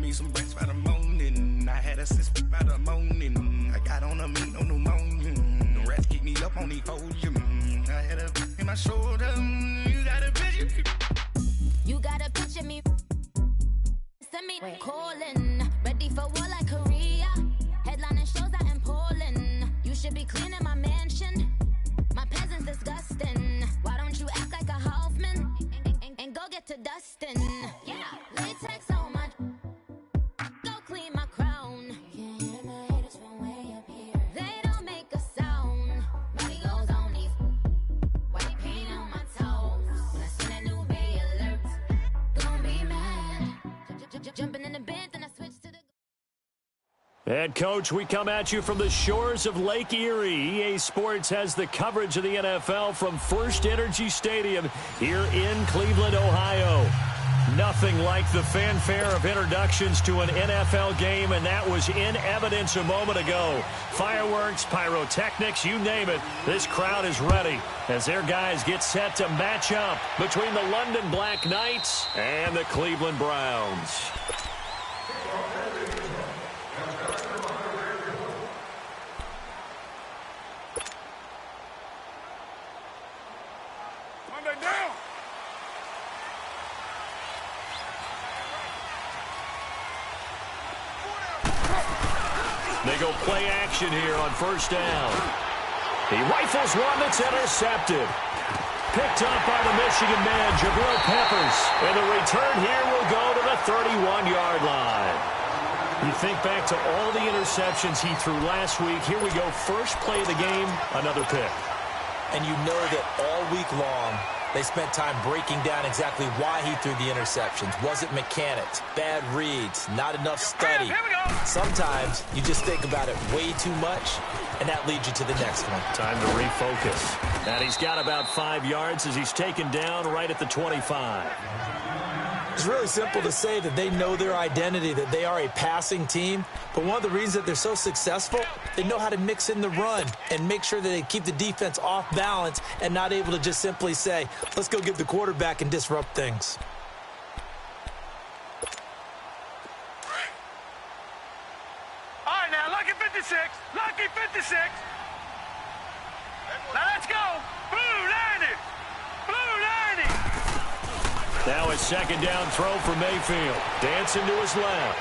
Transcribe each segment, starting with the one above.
me some bricks by the morning. I had a six by the morning. I got on a meat, no pneumonia. The rats keep me up on the podium. I had a in my shoulder. You got a picture. You got a picture me. Send me calling. Ready for war like Korea. Headlining shows out in Poland. You should be cleaning my mansion. My peasants disgusting. Why don't you act like a Hoffman and go get to dustin'? Yeah, latex on my. Go clean my crown. You can hear my haters from way up here. They don't make a sound. Money goes on these. White paint on my toes. When I see that new Bay alert, gonna be mad. Jumping in the bed, then I switch to the. And, Coach, we come at you from the shores of Lake Erie. EA Sports has the coverage of the NFL from First Energy Stadium here in Cleveland, Ohio. Nothing like the fanfare of introductions to an NFL game, and that was in evidence a moment ago. Fireworks, pyrotechnics, you name it. This crowd is ready as their guys get set to match up between the London Black Knights and the Cleveland Browns. They go play action here on first down. He rifles one that's intercepted. Picked up by the Michigan man, Jabril Peppers. And the return here will go to the 31-yard line. You think back to all the interceptions he threw last week. Here we go, first play of the game, another pick. And you know that all week long, they spent time breaking down exactly why he threw the interceptions. Was it mechanics, bad reads, not enough study? Sometimes you just think about it way too much, and that leads you to the next one. Time to refocus. And he's got about 5 yards as he's taken down right at the 25. It's really simple to say that they know their identity, that they are a passing team. But one of the reasons that they're so successful, they know how to mix in the run and make sure that they keep the defense off balance and not able to just simply say, let's go get the quarterback and disrupt things. All right, now, lucky 56. Lucky 56. Now, let's go. Blue 90. Blue 90. Now a second down throw for Mayfield. Dancing to his left.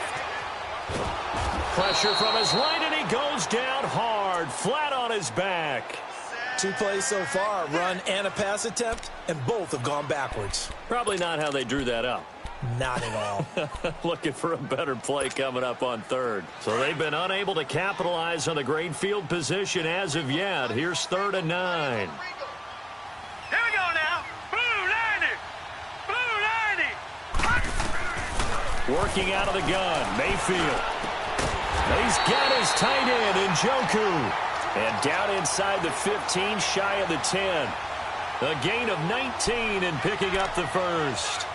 Pressure from his right, and he goes down hard, flat on his back. 2 plays so far, a run and a pass attempt, and both have gone backwards. Probably not how they drew that up. Not at all. Looking for a better play coming up on third. So they've been unable to capitalize on the great field position as of yet. Here's 3rd and 9. Here we go now. Blue 90. Blue 90. Working out of the gun, Mayfield. He's got his tight end, Njoku. And down inside the 15, shy of the 10. A gain of 19 and picking up the first.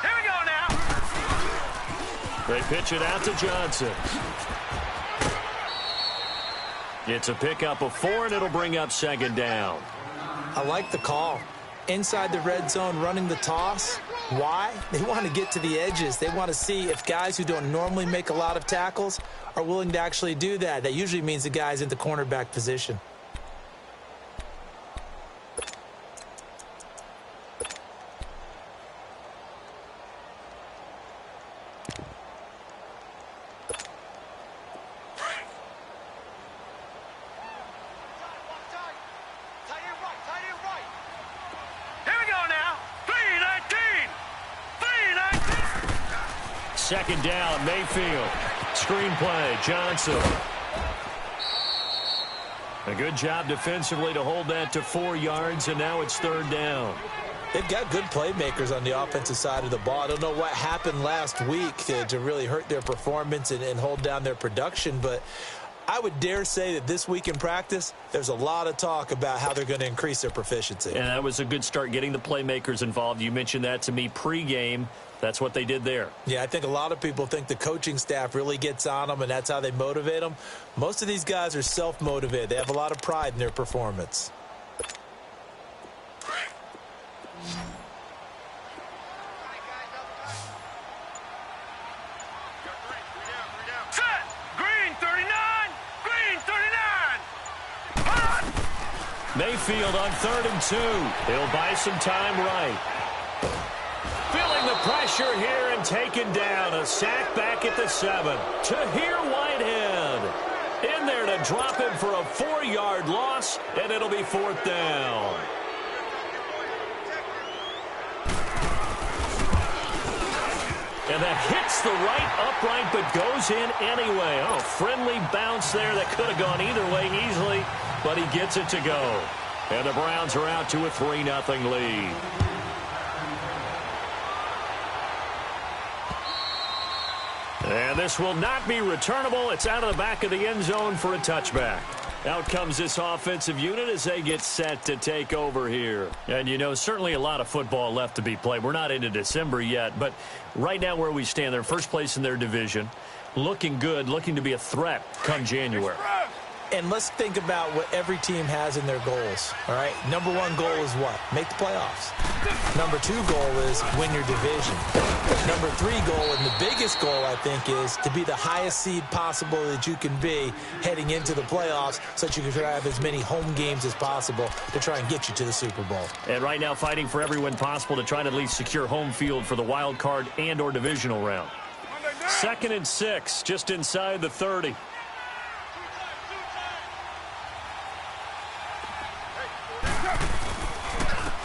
Here we go now. They pitch it out to Johnson. It's a pickup of 4, and it'll bring up 2nd down. I like the call. Inside the red zone, running the toss. Why? They want to get to the edges. They want to see if guys who don't normally make a lot of tackles are willing to actually do that. That usually means the guy's in the cornerback position. Second down, Mayfield. Screenplay, Johnson. A good job defensively to hold that to 4 yards, and now it's 3rd down. They've got good playmakers on the offensive side of the ball. I don't know what happened last week to really hurt their performance and hold down their production, but I would dare say that this week in practice, there's a lot of talk about how they're going to increase their proficiency. And that was a good start getting the playmakers involved. You mentioned that to me pregame. That's what they did there. Yeah, I think a lot of people think the coaching staff really gets on them, and that's how they motivate them. Most of these guys are self-motivated. They have a lot of pride in their performance. Mayfield on 3rd and 2. He'll buy some time right. Feeling the pressure here and taken down. A sack back at the 7. Tahir Whitehead in there to drop him for a 4-yard loss, and it'll be 4th down. And that hits the right upright but goes in anyway. Oh, friendly bounce there that could have gone either way easily, but he gets it to go. And the Browns are out to a 3-0 lead. And this will not be returnable. It's out of the back of the end zone for a touchback. Out comes this offensive unit as they get set to take over here. And, you know, certainly a lot of football left to be played. We're not into December yet, but right now where we stand, they're first place in their division, looking good, looking to be a threat come January. And let's think about what every team has in their goals, all right? Number 1 goal is what? Make the playoffs. Number 2 goal is win your division. Number 3 goal, and the biggest goal, I think, is to be the highest seed possible that you can be heading into the playoffs so that you can have as many home games as possible to try and get you to the Super Bowl. And right now fighting for every win possible to try to at least secure home field for the wild card and or divisional round. 2nd and 6, just inside the 30.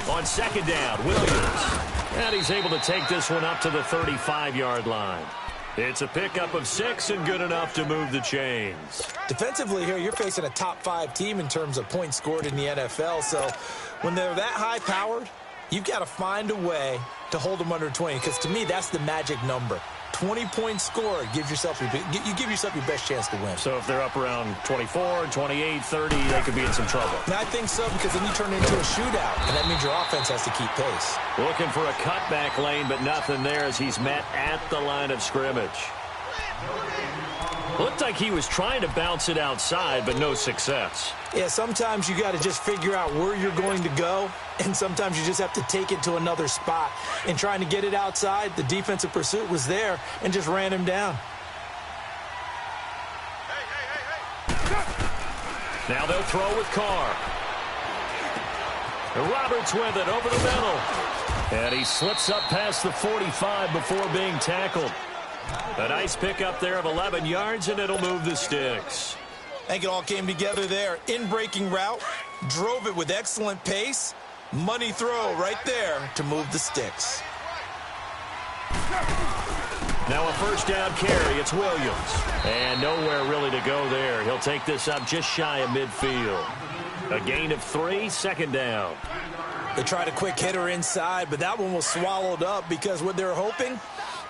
On 2nd down, Williams. And he's able to take this one up to the 35-yard line. It's a pickup of 6 and good enough to move the chains. Defensively here, you're facing a top 5 team in terms of points scored in the NFL. So when they're that high-powered, you've got to find a way to hold them under 20. Because to me, that's the magic number. 20 points scored, you give yourself your best chance to win. So if they're up around 24, 28, 30, they could be in some trouble. And I think so, because then you turn it into a shootout, and that means your offense has to keep pace. Looking for a cutback lane, but nothing there as he's met at the line of scrimmage. Looked like he was trying to bounce it outside, but no success. Yeah, sometimes you got to just figure out where you're going to go, and sometimes you just have to take it to another spot. And trying to get it outside, the defensive pursuit was there and just ran him down. Now they'll throw with Carr. Roberts with it over the middle. And he slips up past the 45 before being tackled. A nice pickup there of 11 yards, and it'll move the sticks. I think it all came together there. In-breaking route, drove it with excellent pace. Money throw right there to move the sticks. Now a first down carry. It's Williams. And nowhere really to go there. He'll take this up just shy of midfield. A gain of 3, 2nd down. They tried a quick hitter inside, but that one was swallowed up because what they're hoping,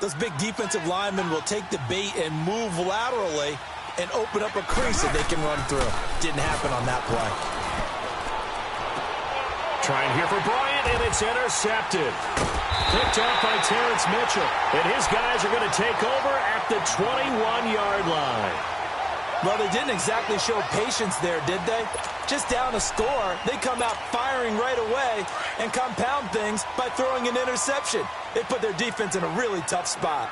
those big defensive linemen will take the bait and move laterally and open up a crease that they can run through. Didn't happen on that play. Trying here for Bryant, and it's intercepted. Picked off by Terrence Mitchell. And his guys are going to take over at the 21-yard line. Well, they didn't exactly show patience there, did they? Just down a score, they come out firing right away and compound things by throwing an interception. They put their defense in a really tough spot.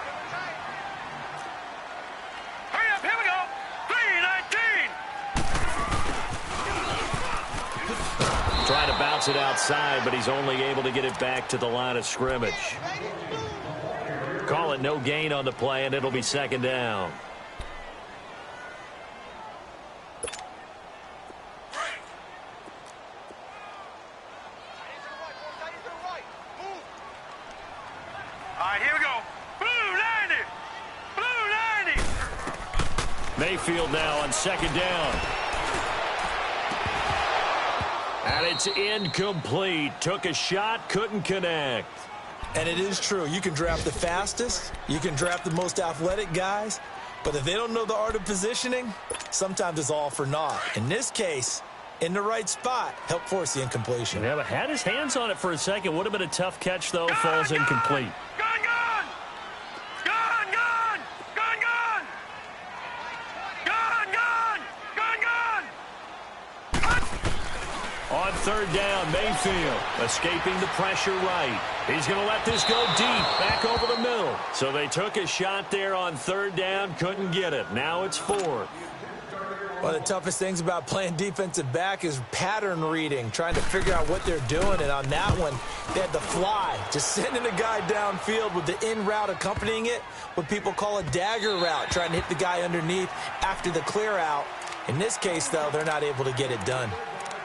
Hurry up, here we go. 3-19. Trying to bounce it outside, but he's only able to get it back to the line of scrimmage. Call it no gain on the play, and it'll be 2nd down. Mayfield now on 2nd down. And it's incomplete. Took a shot, couldn't connect. And it is true. You can draft the fastest. You can draft the most athletic guys. But if they don't know the art of positioning, sometimes it's all for naught. In this case, in the right spot, helped force the incompletion. Yeah, but had his hands on it for a second. Would have been a tough catch, though. Falls incomplete. Gun! On third down, Mayfield escaping the pressure right. He's going to let this go deep, back over the middle. So they took a shot there on third down, couldn't get it. Now it's fourth. One of the toughest things about playing defensive back is pattern reading, trying to figure out what they're doing. And on that one, they had the fly, just sending a guy downfield with the in route accompanying it, what people call a dagger route, trying to hit the guy underneath after the clear out. In this case, though, they're not able to get it done.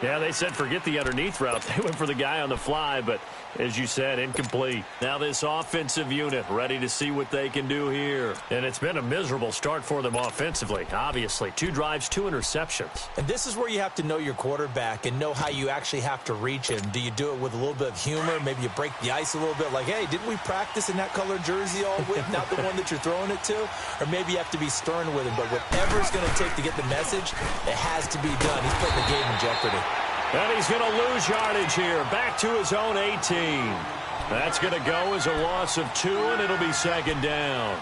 Yeah, they said forget the underneath route. They went for the guy on the fly, but as you said, incomplete. Now this offensive unit ready to see what they can do here. And it's been a miserable start for them offensively, obviously. 2 drives, 2 interceptions. And this is where you have to know your quarterback and know how you actually have to reach him. Do you do it with a little bit of humor? Maybe you break the ice a little bit like, hey, didn't we practice in that colored jersey all week? Not the one that you're throwing it to? Or maybe you have to be stern with him. But whatever it's going to take to get the message, it has to be done. He's putting the game in jeopardy. And he's going to lose yardage here, back to his own 18. That's going to go as a loss of 2, and it'll be second down.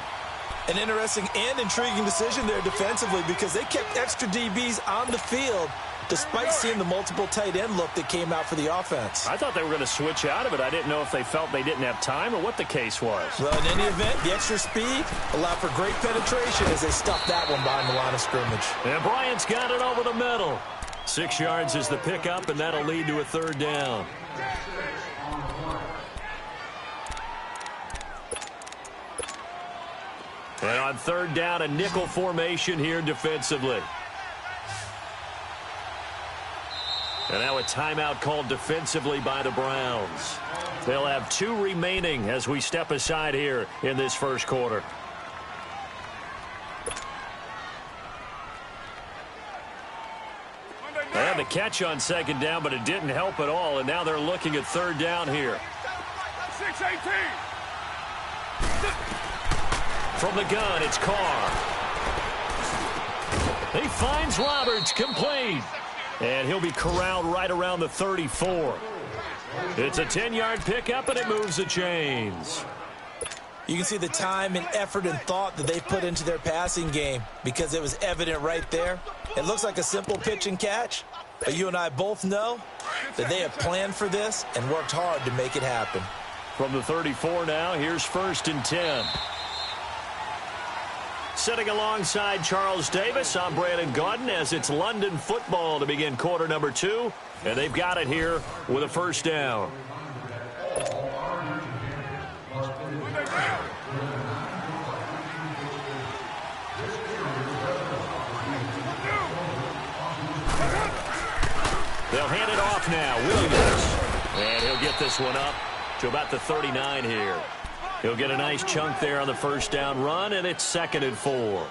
An interesting and intriguing decision there defensively because they kept extra DBs on the field despite seeing the multiple tight end look that came out for the offense. I thought they were going to switch out of it. I didn't know if they felt they didn't have time or what the case was. Well, in any event, the extra speed allowed for great penetration as they stuffed that one behind the line of scrimmage. And Bryant's got it over the middle. 6 yards is the pickup, and that'll lead to a third down. And on third down, a nickel formation here defensively. And now a timeout called defensively by the Browns. They'll have 2 remaining as we step aside here in this first quarter. They had the catch on second down, but it didn't help at all, and now they're looking at third down here. 6-18. From the gun, it's Carr. He finds Roberts, complete. And he'll be corralled right around the 34. It's a 10-yard pickup, and it moves the chains. You can see the time and effort and thought that they put into their passing game because it was evident right there. It looks like a simple pitch and catch, but you and I both know that they have planned for this and worked hard to make it happen. From the 34 now, here's 1st and 10. Sitting alongside Charles Davis, I'm Brandon Gaudin as it's London football to begin quarter number 2, and they've got it here with a first down. They'll hand it off now. Williams. And he'll get this one up to about the 39 here. He'll get a nice chunk there on the first down run, and it's 2nd and 4.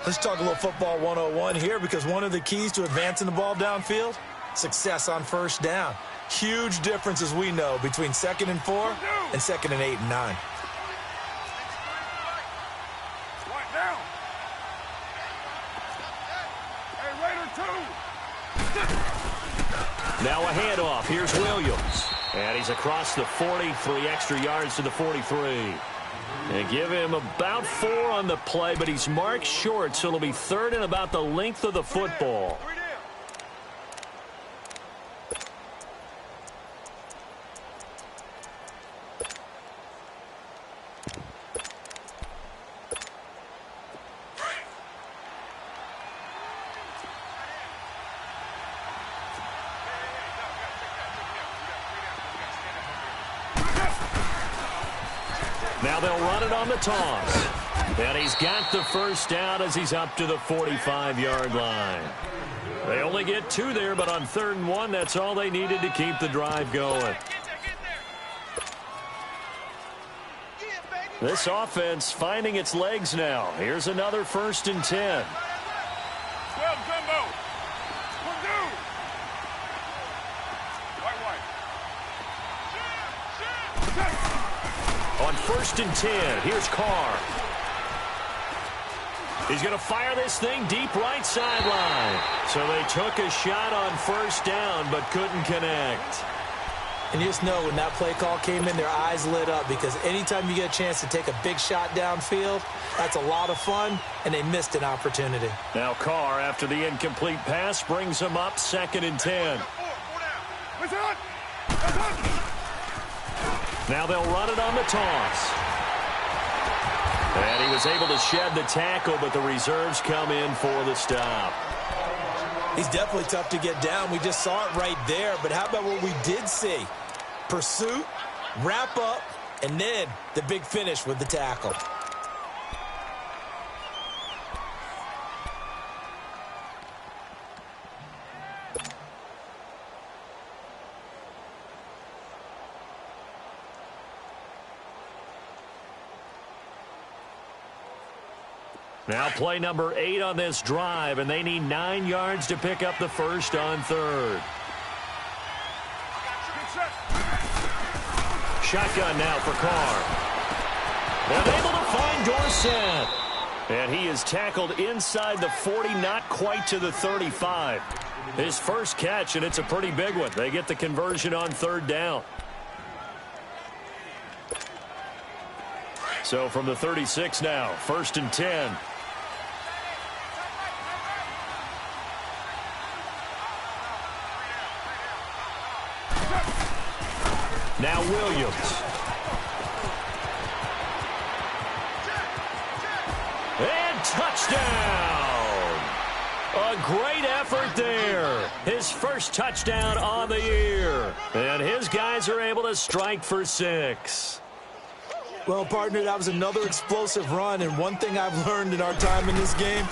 Let's talk a little football 101 here because one of the keys to advancing the ball downfield, success on first down. Huge difference, as we know, between 2nd and 4 and 2nd and 8 and 9. Now a handoff. Here's Williams. And he's across the 40, 3 extra yards to the 43. And give him about 4 on the play, but he's marked short, so it'll be 3rd and about the length of the football. Now they'll run it on the toss. And he's got the first down as he's up to the 45-yard line. They only get 2 there, but on 3rd and 1, that's all they needed to keep the drive going. This offense finding its legs now. Here's another 1st and 10. On 1st and 10, here's Carr. He's going to fire this thing deep right sideline. So they took a shot on 1st down, but couldn't connect. And you just know when that play call came in, their eyes lit up because anytime you get a chance to take a big shot downfield, that's a lot of fun, and they missed an opportunity. Now Carr, after the incomplete pass, brings him up 2nd and 10. Now they'll run it on the toss. And he was able to shed the tackle, but the reserves come in for the stop. He's definitely tough to get down. We just saw it right there. But how about what we did see? Pursuit, wrap up, and then the big finish with the tackle. Now play number 8 on this drive, and they need 9 yards to pick up the first on third. Shotgun now for Carr. And able to find Dorsett. And he is tackled inside the 40, not quite to the 35. His first catch, and it's a pretty big one. They get the conversion on third down. So from the 36 now, 1st and 10. Now Williams. And touchdown! A great effort there. His first touchdown on the year. And his guys are able to strike for 6. Well, partner, that was another explosive run, and one thing I've learned in our time in this game,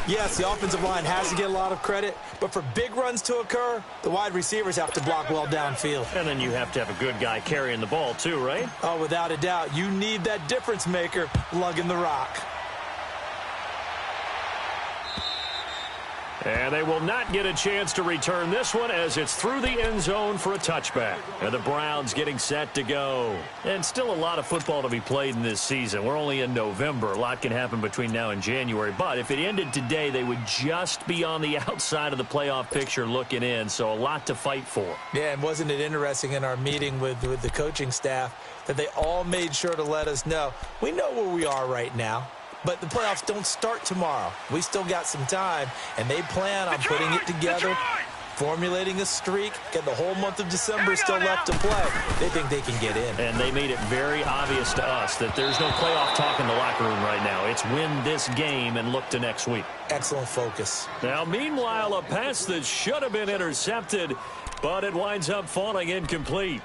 yes, the offensive line has to get a lot of credit, but for big runs to occur, the wide receivers have to block well downfield. And then you have to have a good guy carrying the ball too, right? Oh, without a doubt. You need that difference maker lugging the rock. And they will not get a chance to return this one as it's through the end zone for a touchback. And the Browns getting set to go. And still a lot of football to be played in this season. We're only in November. A lot can happen between now and January. But if it ended today, they would just be on the outside of the playoff picture looking in. So a lot to fight for. Yeah, and wasn't it interesting in our meeting with the coaching staff that they all made sure to let us know, we know where we are right now. But the playoffs don't start tomorrow. We still got some time, and they plan on putting it together, formulating a streak, get the whole month of December still left to play. They think they can get in. And they made it very obvious to us that there's no playoff talk in the locker room right now. It's win this game and look to next week. Excellent focus. Now, meanwhile, a pass that should have been intercepted, but it winds up falling incomplete.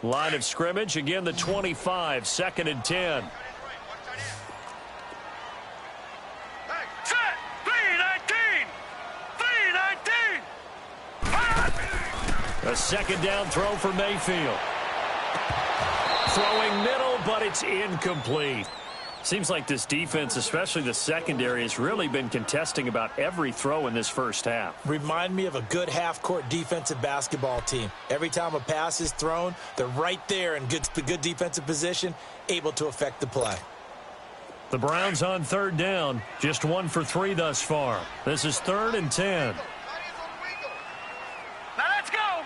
Line of scrimmage, again the 25, 2nd and 10. Set! 3-19! 3-19! A second down throw for Mayfield. Throwing middle, but it's incomplete. Seems like this defense, especially the secondary, has really been contesting about every throw in this first half. Remind me of a good half-court defensive basketball team. Every time a pass is thrown, they're right there in good defensive position, able to affect the play. The Browns on third down, just 1 for 3 thus far. This is 3rd and 10. Now let's go!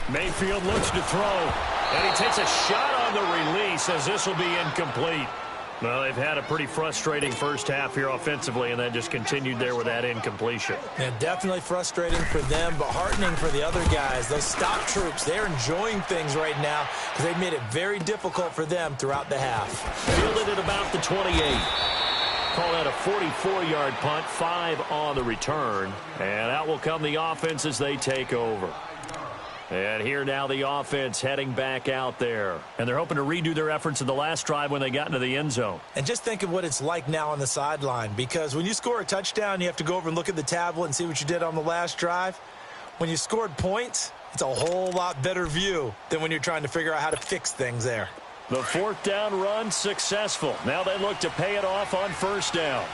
3-19! Mayfield looks to throw. And he takes a shot on the release as this will be incomplete. Well, they've had a pretty frustrating first half here offensively, and then just continued there with that incompletion. And definitely frustrating for them, but heartening for the other guys. Those stop troops, they're enjoying things right now because they've made it very difficult for them throughout the half. Fielded at about the 28. Call that a 44-yard punt, 5 on the return. And out will come the offense as they take over. And here now the offense heading back out there. And they're hoping to redo their efforts in the last drive when they got into the end zone. And just think of what it's like now on the sideline, because when you score a touchdown, you have to go over and look at the tablet and see what you did on the last drive. When you scored points, it's a whole lot better view than when you're trying to figure out how to fix things there. The 4th down run successful. Now they look to pay it off on 1st down.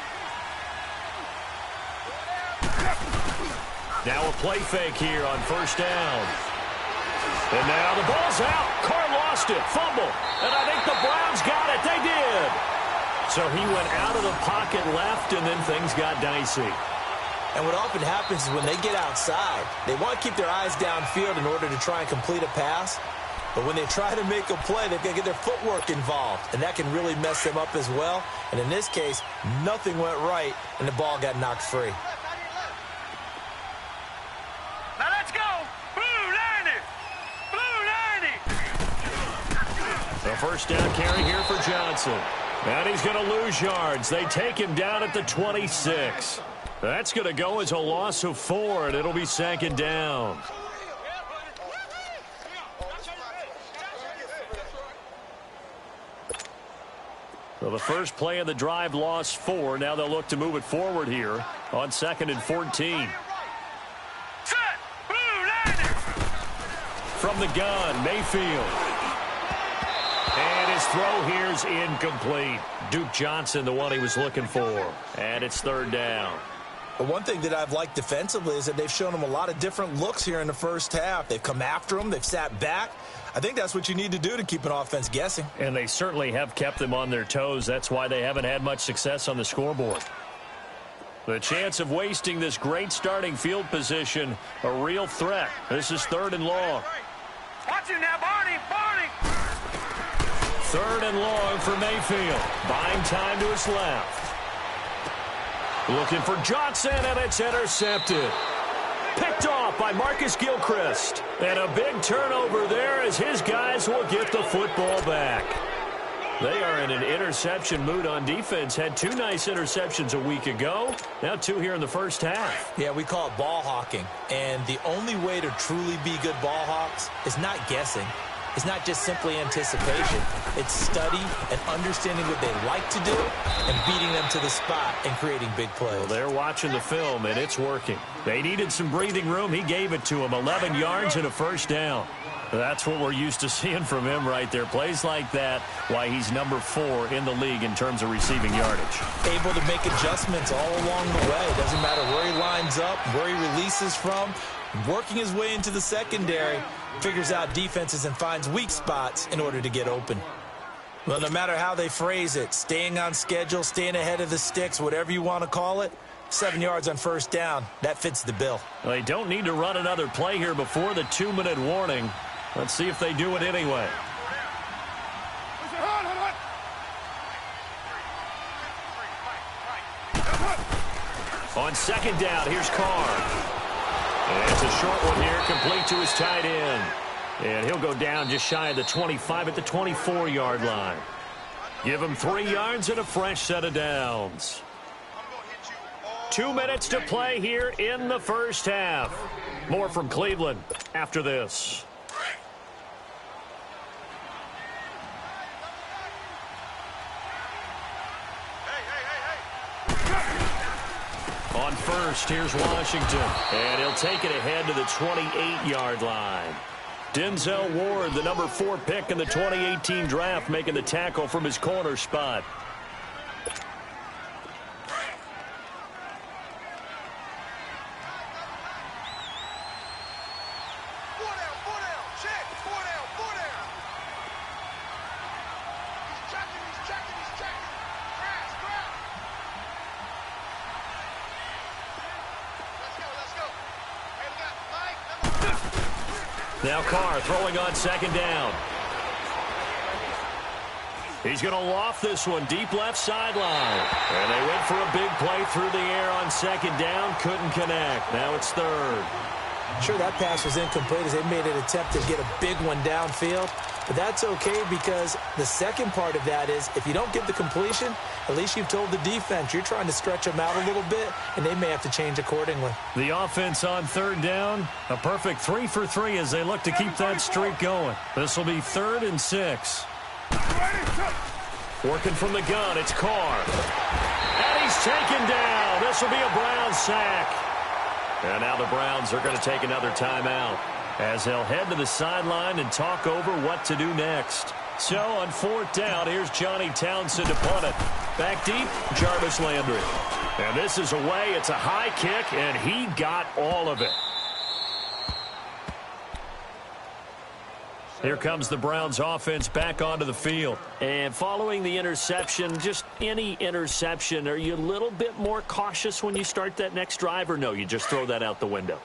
Now a play fake here on 1st down. And now the ball's out. Carr lost it. Fumble. And I think the Browns got it. They did. So he went out of the pocket left, and then things got dicey. And what often happens is when they get outside, they want to keep their eyes downfield in order to try and complete a pass. But when they try to make a play, they've got to get their footwork involved, and that can really mess them up as well. And in this case, nothing went right, and the ball got knocked free. Now let's go. Blue 90. Blue 90. The first down carry here for Johnson. And he's going to lose yards. They take him down at the 26. That's going to go as a loss of 4, and it'll be second down. So the first play of the drive lost 4. Now they'll look to move it forward here on 2nd and 14. Set. Blue 90. From the gun, Mayfield. And his throw here's incomplete. Duke Johnson, the one he was looking for. And it's third down. But one thing that I've liked defensively is that they've shown him a lot of different looks here in the first half. They've come after him. They've sat back. I think that's what you need to do to keep an offense guessing. And they certainly have kept them on their toes. That's why they haven't had much success on the scoreboard. The chance of wasting this great starting field position, a real threat. This is 3rd and long. Watch him now, Barney. Barney. 3rd and long for Mayfield. Buying time to his left. Looking for Johnson, and it's intercepted. Picked off by Marcus Gilchrist. And a big turnover there as his guys will get the football back. They are in an interception mood on defense. Had 2 nice interceptions a week ago. Now 2 here in the first half. Yeah, we call it ball hawking. And the only way to truly be good ball hawks is not guessing. It's not just simply anticipation. It's study and understanding what they like to do and beating them to the spot and creating big plays. Well, they're watching the film, and it's working. They needed some breathing room. He gave it to them. 11 yards and a first down. That's what we're used to seeing from him right there. Plays like that, why he's number 4 in the league in terms of receiving yardage. Able to make adjustments all along the way. Doesn't matter where he lines up, where he releases from. Working his way into the secondary, figures out defenses and finds weak spots in order to get open. Well, no matter how they phrase it, staying on schedule, staying ahead of the sticks, whatever you want to call it, 7 yards on first down, that fits the bill. Well, they don't need to run another play here before the 2-minute warning. Let's see if they do it anyway. On 2nd down, here's Carr. And it's a short one here, complete to his tight end. And he'll go down just shy of the 25 at the 24-yard line. Give him 3 yards and a fresh set of downs. 2 minutes to play here in the first half. More from Cleveland after this. On first, here's Washington. And he'll take it ahead to the 28-yard line. Denzel Ward, the number 4 pick in the 2018 draft, making the tackle from his corner spot. Now Carr throwing on 2nd down. He's going to loft this one deep left sideline. And they went for a big play through the air on 2nd down. Couldn't connect. Now it's 3rd. Sure, that pass was incomplete as they made an attempt to get a big one downfield. But that's okay because the second part of that is if you don't get the completion, at least you've told the defense you're trying to stretch them out a little bit, and they may have to change accordingly. The offense on 3rd down, a perfect 3 for 3 as they look to keep that streak going. This will be 3rd and 6. Working from the gun, it's Carr. And he's taken down. This will be a Browns sack. And now the Browns are going to take another timeout as they'll head to the sideline and talk over what to do next. So on 4th down, here's Johnny Townsend to punt it. Back deep, Jarvis Landry. And this is away. It's a high kick, and he got all of it. Here comes the Browns offense back onto the field. And following the interception, just any interception, are you a little bit more cautious when you start that next drive, or no, you just throw that out the window?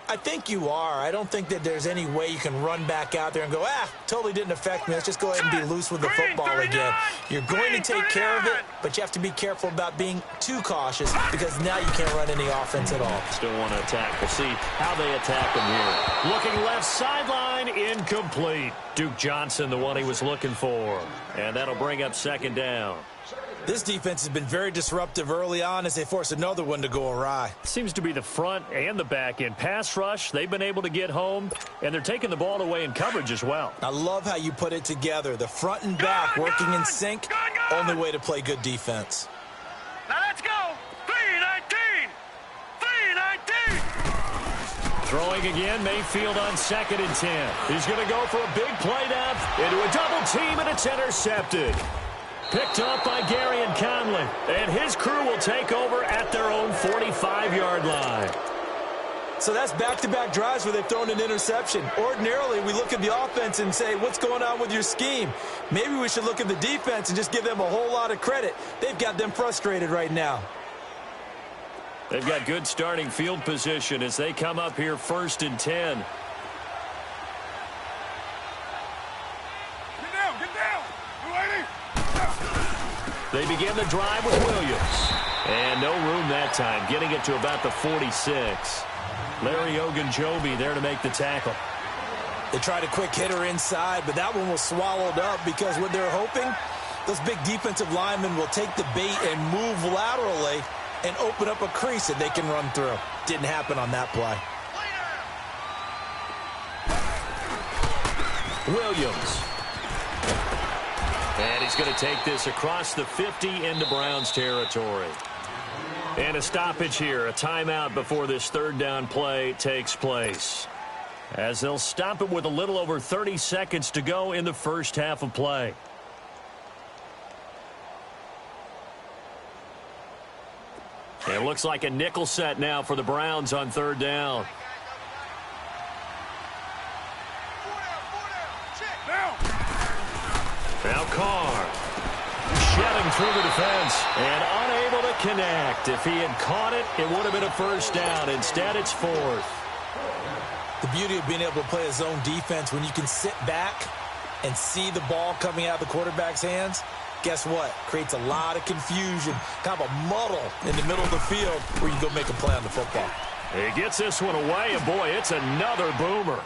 I think you are. I don't think that there's any way you can run back out there and go, totally didn't affect me. Let's just go ahead and be loose with the football again. You're going to take care of it, but you have to be careful about being too cautious because now you can't run any offense at all. Still want to attack. We'll see how they attack him here. Looking left sideline, incomplete. Duke Johnson, the one he was looking for. And that'll bring up second down. This defense has been very disruptive early on as they force another one to go awry. Seems to be the front and the back end. Pass rush, they've been able to get home, and they're taking the ball away in coverage as well. I love how you put it together. The front and back working in sync, only way to play good defense. Now let's go. 3-19. 3-19. Throwing again, Mayfield on 2nd and 10. He's going to go for a big play down into a double team, and it's intercepted. Picked up by Gary and Conley. And his crew will take over at their own 45-yard line. So that's back-to-back drives where they've thrown an interception. Ordinarily, we look at the offense and say, what's going on with your scheme? Maybe we should look at the defense and just give them a whole lot of credit. They've got them frustrated right now. They've got good starting field position as they come up here 1st and 10. They begin the drive with Williams. And no room that time, getting it to about the 46. Larry Ogunjobi there to make the tackle. They tried a quick hitter inside, but that one was swallowed up because what they're hoping, those big defensive linemen will take the bait and move laterally and open up a crease that they can run through. Didn't happen on that play. Williams. And he's going to take this across the 50 into Browns territory. And a stoppage here, a timeout before this 3rd down play takes place. As they'll stop it with a little over 30 seconds to go in the first half of play. It looks like a nickel set now for the Browns on 3rd down. Now Carr shedding through the defense and unable to connect. If he had caught it, it would have been a 1st down. Instead, it's 4th. The beauty of being able to play a zone defense when you can sit back and see the ball coming out of the quarterback's hands, guess what? Creates a lot of confusion, kind of a muddle in the middle of the field where you go make a play on the football. He gets this one away, and boy, it's another boomer.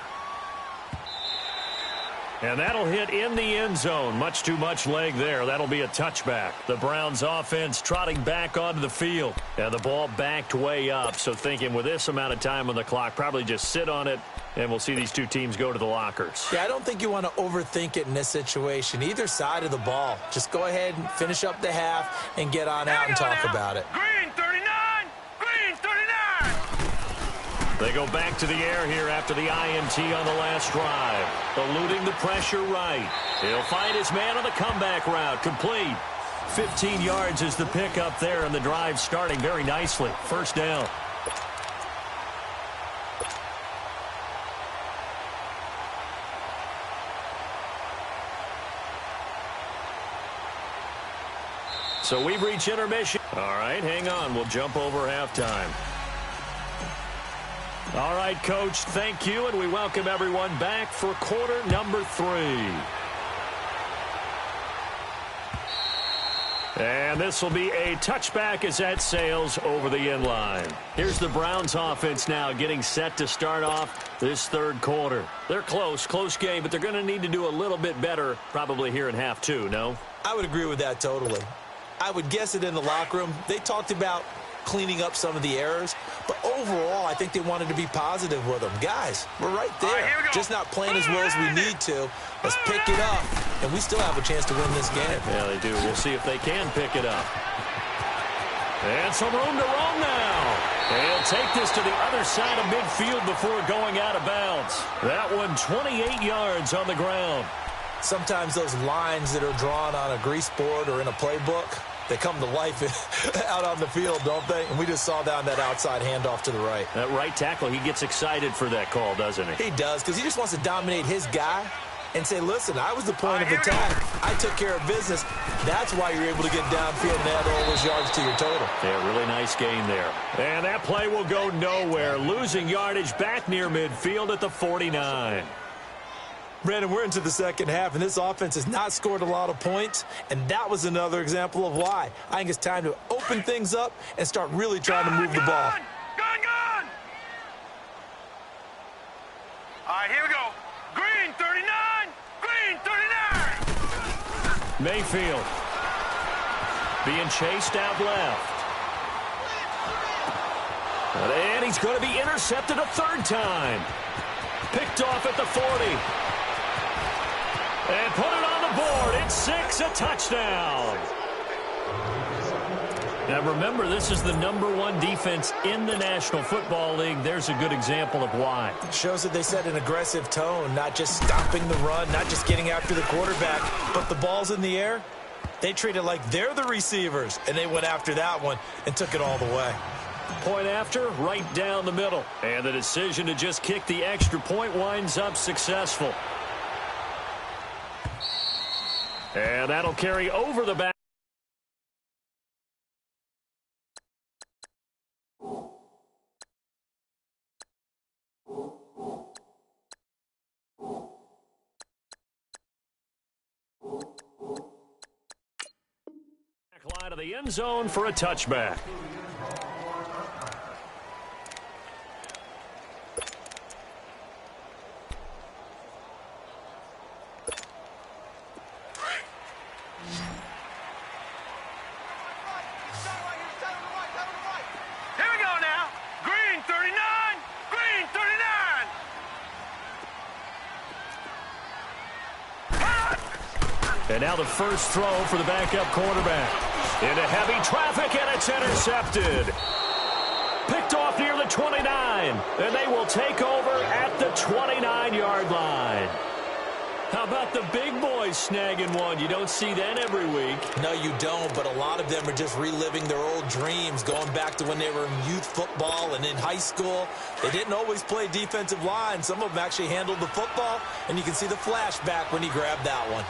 And that'll hit in the end zone. Much too much leg there. That'll be a touchback. The Browns offense trotting back onto the field. And the ball backed way up. So thinking with this amount of time on the clock, probably just sit on it, and we'll see these two teams go to the lockers. Yeah, I don't think you want to overthink it in this situation. Either side of the ball. Just go ahead and finish up the half and get on out and talk about it. Green 39. Green 39. They go back to the air here after the INT on the last drive. Eluding the pressure right. He'll find his man on the comeback route. Complete. 15 yards is the pickup there, and the drive starting very nicely. 1st down. So we've reached intermission. All right, hang on. We'll jump over halftime. All right, Coach, thank you, and we welcome everyone back for quarter number 3. And this will be a touchback as that sails over the end line. Here's the Browns offense now getting set to start off this 3rd quarter. They're close game, but they're going to need to do a little bit better probably here in half 2, no? I would agree with that totally. I would guess it in the locker room. They talked about cleaning up some of the errors, but overall, I think they wanted to be positive with them. Guys, we're right there. All right, just not playing as well as we need to. Let's pick it up, and we still have a chance to win this game. Yeah, they do. We'll see if they can pick it up. And some room to roam now. They'll take this to the other side of midfield before going out of bounds. That one 28 yards on the ground. Sometimes those lines that are drawn on a grease board or in a playbook, they come to life out on the field, don't they? And we just saw down that outside handoff to the right. That right tackle, he gets excited for that call, doesn't he? He does, because he just wants to dominate his guy. and say, listen, I was the point of attack. I took care of business. That's why you're able to get downfield and add all those yards to your total. Yeah, really nice gain there. And that play will go nowhere. Losing yardage back near midfield at the 49. Brandon, we're into the second half, and this offense has not scored a lot of points, and that was another example of why. I think it's time to open things up and start really trying to move the ball. Gone! All right, here we go. Green 39! Green 39! Mayfield being chased out left. And he's going to be intercepted a third time. Picked off at the 40. And put it on the board. It's 6, a touchdown. Now remember, this is the #1 defense in the National Football League. There's a good example of why. Shows that they set an aggressive tone, not just stopping the run, not just getting after the quarterback, but the ball's in the air. They treat it like they're the receivers, and they went after that one and took it all the way. Point after, right down the middle. And the decision to just kick the extra point winds up successful. And that'll carry over the back. Line of the end zone for a touchback. And now the first throw for the backup quarterback. Into heavy traffic, and it's intercepted. Picked off near the 29, and they will take over at the 29-yard line. How about the big boys snagging one? You don't see that every week. No, you don't, but a lot of them are just reliving their old dreams, going back to when they were in youth football and in high school. They didn't always play defensive line. Some of them actually handled the football, and you can see the flashback when he grabbed that one.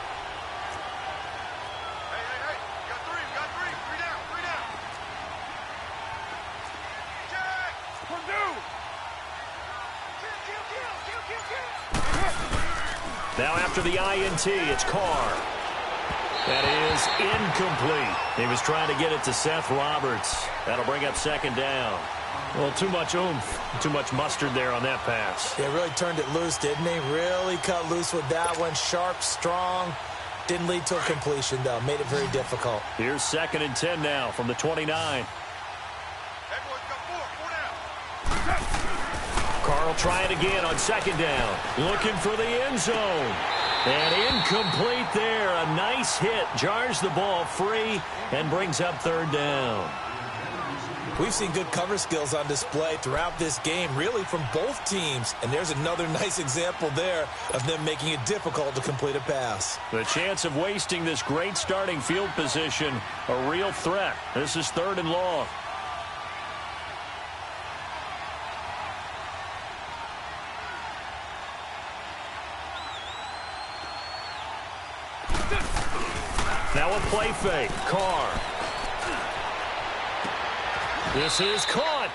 Now after the INT, it's Carr. That is incomplete. He was trying to get it to Seth Roberts. That'll bring up second down. Well, too much oomph, too much mustard there on that pass. They really turned it loose, didn't they? Really cut loose with that one. Sharp, strong. Didn't lead to a completion, though. Made it very difficult. Here's 2nd and 10 now from the 29. Carr will try it again on 2nd down. Looking for the end zone. And incomplete there. A nice hit. Jars the ball free and brings up 3rd down. We've seen good cover skills on display throughout this game, really from both teams. And there's another nice example there of them making it difficult to complete a pass. The chance of wasting this great starting field position, a real threat. This is 3rd and long. Now a play fake. Carr. This is caught.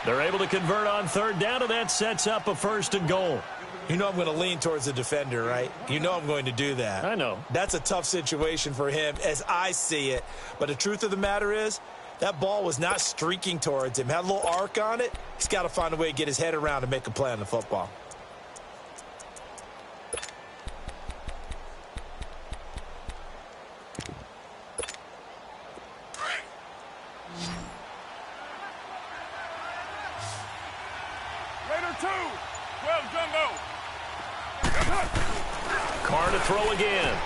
They're able to convert on 3rd down, and that sets up a 1st and goal. You know I'm going to lean towards the defender, right? You know I'm going to do that. I know. That's a tough situation for him as I see it. But the truth of the matter is, that ball was not streaking towards him. Had a little arc on it. He's got to find a way to get his head around and make a play on the football. Carr to throw again.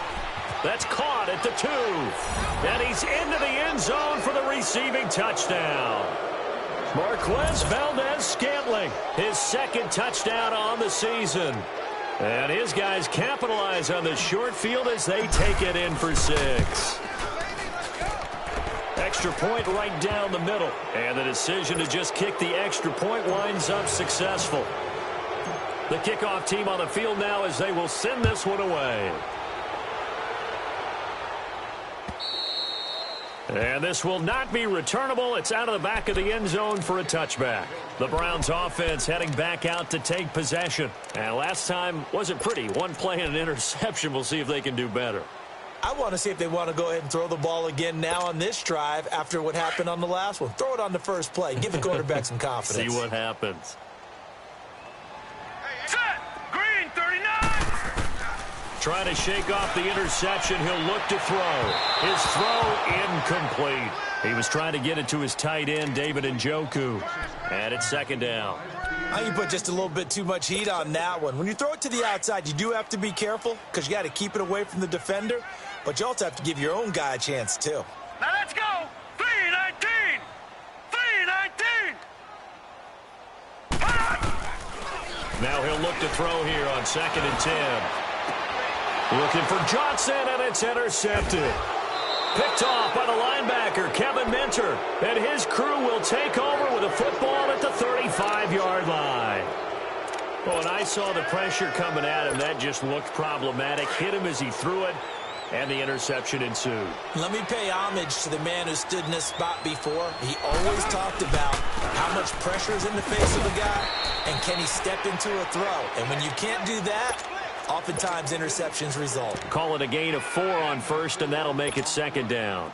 That's caught at the 2. And he's into the end zone for the receiving touchdown. Marquez Valdez-Scantling, his 2nd touchdown on the season. And his guys capitalize on the short field as they take it in for 6. Extra point right down the middle. And the decision to just kick the extra point winds up successful. The kickoff team on the field now as they will send this one away. And this will not be returnable. It's out of the back of the end zone for a touchback. The Browns offense heading back out to take possession. And last time wasn't pretty. One play and an interception. We'll see if they can do better. I want to see if they want to go ahead and throw the ball again now on this drive after what happened on the last one. Throw it on the first play. Give the quarterback some confidence. See what happens. Set. Green, 39. Trying to shake off the interception. He'll look to throw. His throw incomplete. He was trying to get it to his tight end, David Njoku. And it's second down. I think you put just a little bit too much heat on that one. When you throw it to the outside, you do have to be careful because you got to keep it away from the defender. But you also have to give your own guy a chance, too. Now let's go. 3-19. 3-19. Now he'll look to throw here on 2nd and 10. Looking for Johnson, and it's intercepted. Picked off by the linebacker, Kevin Minter. And his crew will take over with a football at the 35-yard line. Well, when I saw the pressure coming at him, that just looked problematic. Hit him as he threw it, and the interception ensued. Let me pay homage to the man who stood in this spot before. He always talked about how much pressure is in the face of a guy, and can he step into a throw. And when you can't do that, oftentimes interceptions result. Call it a gain of 4 on first, and that'll make it second down.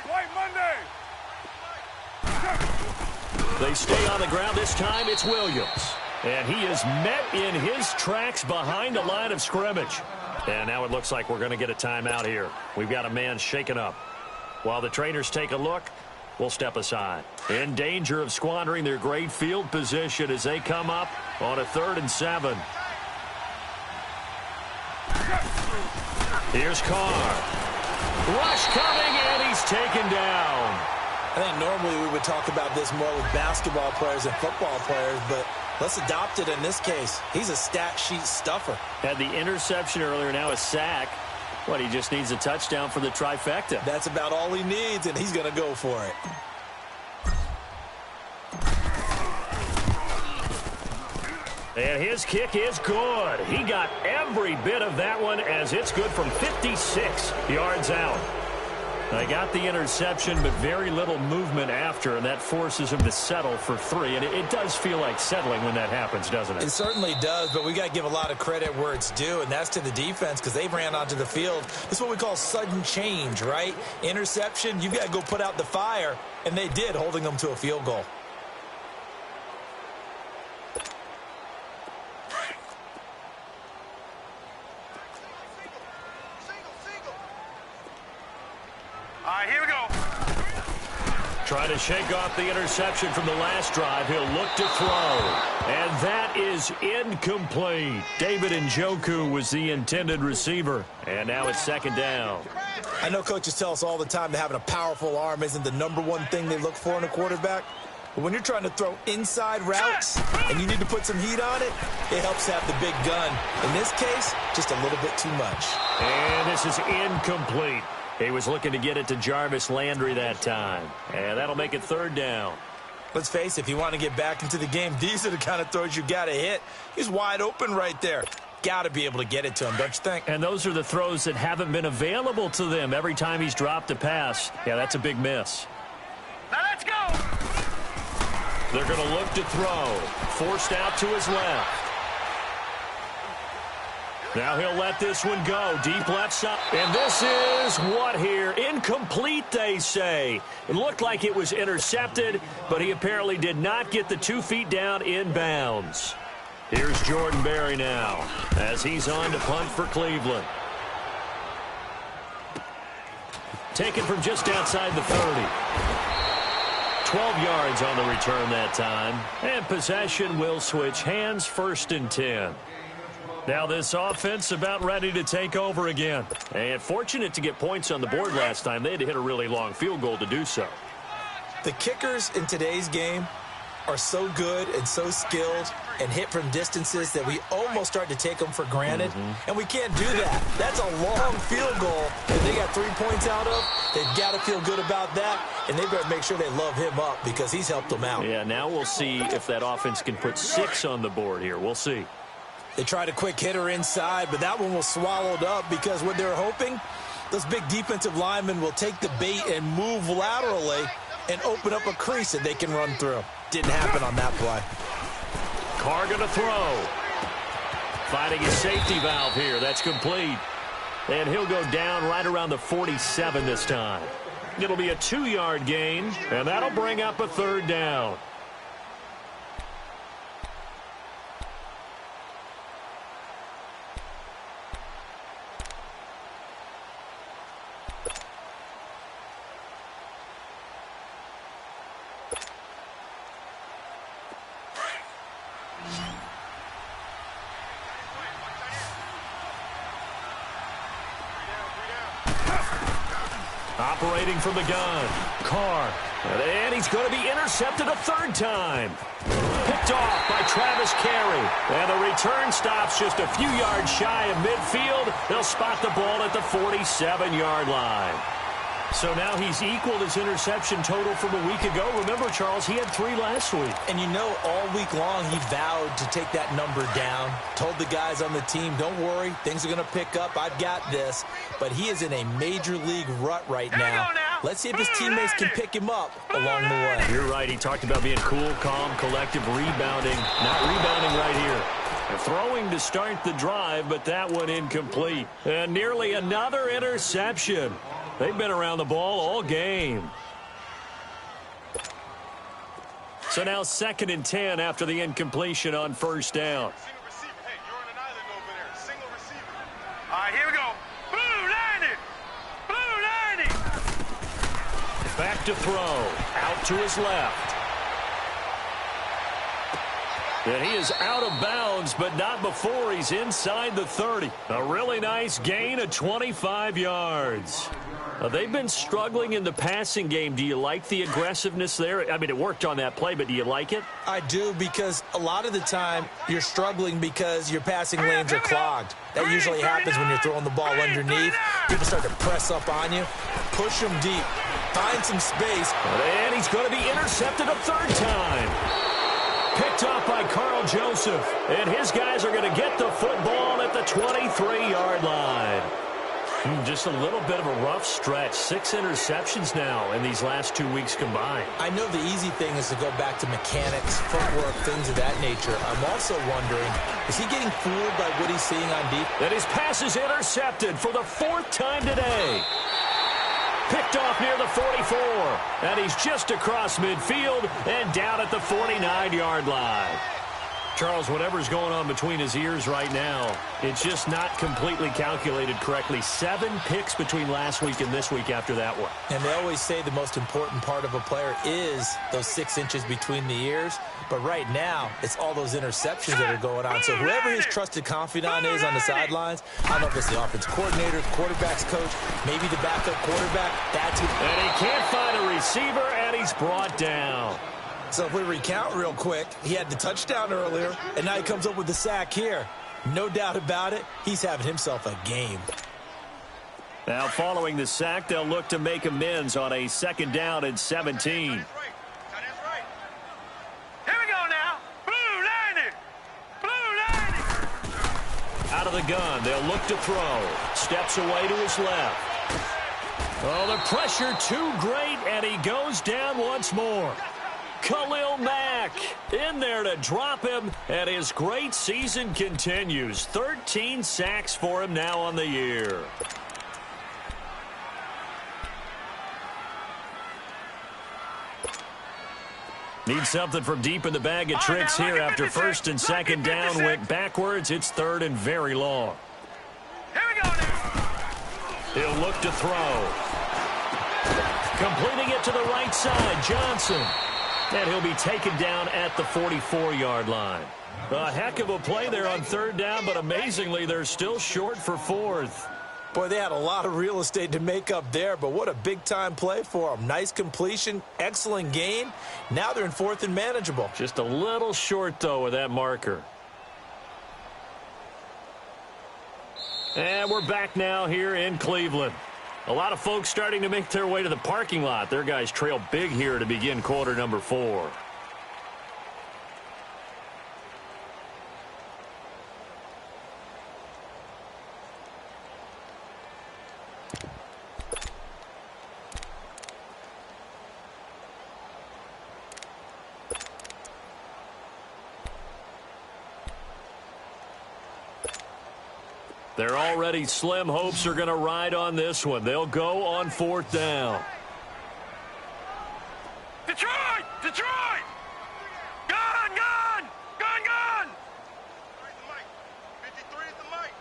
White Monday. They stay on the ground. This time it's Williams. And he is met in his tracks behind the line of scrimmage. And now it looks like we're going to get a timeout here. We've got a man shaken up. While the trainers take a look, we'll step aside. In danger of squandering their great field position as they come up on a 3rd and 7. Here's Carr. Rush coming, and he's taken down. I think normally we would talk about this more with basketball players and football players, but let's adopt it in this case. He's a stat sheet stuffer. Had the interception earlier, now a sack. What, he just needs a touchdown for the trifecta. That's about all he needs, and he's going to go for it. And his kick is good. He got every bit of that one as it's good from 56 yards out. They got the interception, but very little movement after, and that forces him to settle for 3. And it does feel like settling when that happens, doesn't it? It certainly does, but we got to give a lot of credit where it's due, and that's to the defense because they ran onto the field. This is what we call sudden change, right? Interception, you got to go put out the fire, and they did, holding them to a field goal. All right, here we go. Trying to shake off the interception from the last drive. He'll look to throw. And that is incomplete. David Njoku was the intended receiver. And now it's second down. I know coaches tell us all the time that having a powerful arm isn't the #1 thing they look for in a quarterback. But when you're trying to throw inside routes and you need to put some heat on it, it helps to have the big gun. In this case, just a little bit too much. And this is incomplete. He was looking to get it to Jarvis Landry that time. And that'll make it third down. Let's face it, if you want to get back into the game, these are the kind of throws you got to hit. He's wide open right there. Got to be able to get it to him, don't you think? And those are the throws that haven't been available to them every time he's dropped a pass. Yeah, that's a big miss. Now let's go. They're going to look to throw. Forced out to his left. Now he'll let this one go. Deep left side. And this is what here? Incomplete, they say. It looked like it was intercepted, but he apparently did not get the 2 feet down in bounds. Here's Jordan Berry now as he's on to punt for Cleveland. Taken from just outside the 30. 12 yards on the return that time. And possession will switch hands, 1st and 10. Now this offense about ready to take over again. And fortunate to get points on the board last time. They had to hit a really long field goal to do so. The kickers in today's game are so good and so skilled and hit from distances that we almost start to take them for granted. And we can't do that. That's a long field goal that they got 3 points out of They've got to feel good about that, and they better make sure they love him up because he's helped them out. Yeah, now we'll see if that offense can put 6 on the board here. We'll see. They tried a quick hitter inside, but that one was swallowed up because what they're hoping, those big defensive linemen will take the bait and move laterally and open up a crease that they can run through. Didn't happen on that play. Carr going to throw. Finding his safety valve here. That's complete. And he'll go down right around the 47 this time. It'll be a 2-yard gain, and that'll bring up a 3rd down. Operating from the gun, Carr. And he's going to be intercepted a 3rd time. Picked off by Travis Carey. And the return stops just a few yards shy of midfield. They'll spot the ball at the 47-yard line. So now he's equaled his interception total from a week ago. Remember, Charles, he had 3 last week. And you know, all week long he vowed to take that number down. Told the guys on the team, don't worry, things are going to pick up. I've got this. But he is in a major league rut right now. Let's see if his teammates can pick him up along the way. You're right. He talked about being cool, calm, collective, rebounding. Not rebounding right here. And throwing to start the drive, but that one incomplete. And nearly another interception. They've been around the ball all game. So now 2nd and 10 after the incompletion on 1st down. Single receiver. Hey, you're on an island over there. Single receiver. All right, here we go. Blue 90. Blue 90. Back to throw. Out to his left. And he is out of bounds, but not before he's inside the 30. A really nice gain of 25 yards. They've been struggling in the passing game. Do you like the aggressiveness there? I mean, it worked on that play, but do you like it? I do, because a lot of the time you're struggling because your passing lanes are clogged. That usually happens when you're throwing the ball underneath. People start to press up on you. Push them deep. Find some space. And he's going to be intercepted a 3rd time. Picked off by Carl Joseph. And his guys are going to get the football at the 23-yard line. Just a little bit of a rough stretch. 6 interceptions now in these last 2 weeks combined. I know the easy thing is to go back to mechanics, footwork, things of that nature. I'm also wondering, is he getting fooled by what he's seeing on defense? And his pass is intercepted for the 4th time today. Picked off near the 44. And he's just across midfield and down at the 49-yard line. Charles, whatever's going on between his ears right now, it's just not completely calculated correctly. 7 picks between last week and this week after that one. And they always say the most important part of a player is those 6 inches between the ears. But right now, it's all those interceptions that are going on. So whoever his trusted confidant is on the sidelines, I don't know if it's the offensive coordinator, the quarterback's coach, maybe the backup quarterback. That's who. And he can't find a receiver, and he's brought down. So if we recount real quick, he had the touchdown earlier, and now he comes up with the sack here. No doubt about it, he's having himself a game. Now following the sack, they'll look to make amends on a 2nd down and 17. Here we go now. Blue 90. Blue 90. Out of the gun, they'll look to throw. Steps away to his left. Oh, the pressure too great, and he goes down once more. Khalil Mack in there to drop him, and his great season continues. 13 sacks for him now on the year. Need something from deep in the bag of tricks here after 1st and 2nd down went backwards. It's 3rd and very long. Here we go now. He'll look to throw. Completing it to the right side, Johnson. And he'll be taken down at the 44-yard line. A heck of a play there on 3rd down, but amazingly, they're still short for 4th. Boy, they had a lot of real estate to make up there, but what a big-time play for them. Nice completion, excellent gain. Now they're in 4th and manageable. Just a little short, though, with that marker. And we're back now here in Cleveland. A lot of folks starting to make their way to the parking lot. Their guys trail big here to begin quarter number 4. Their already slim hopes are going to ride on this one. They'll go on 4th down. Detroit! Detroit! Gun! Gun! Gun! Gun! 53 is the mic.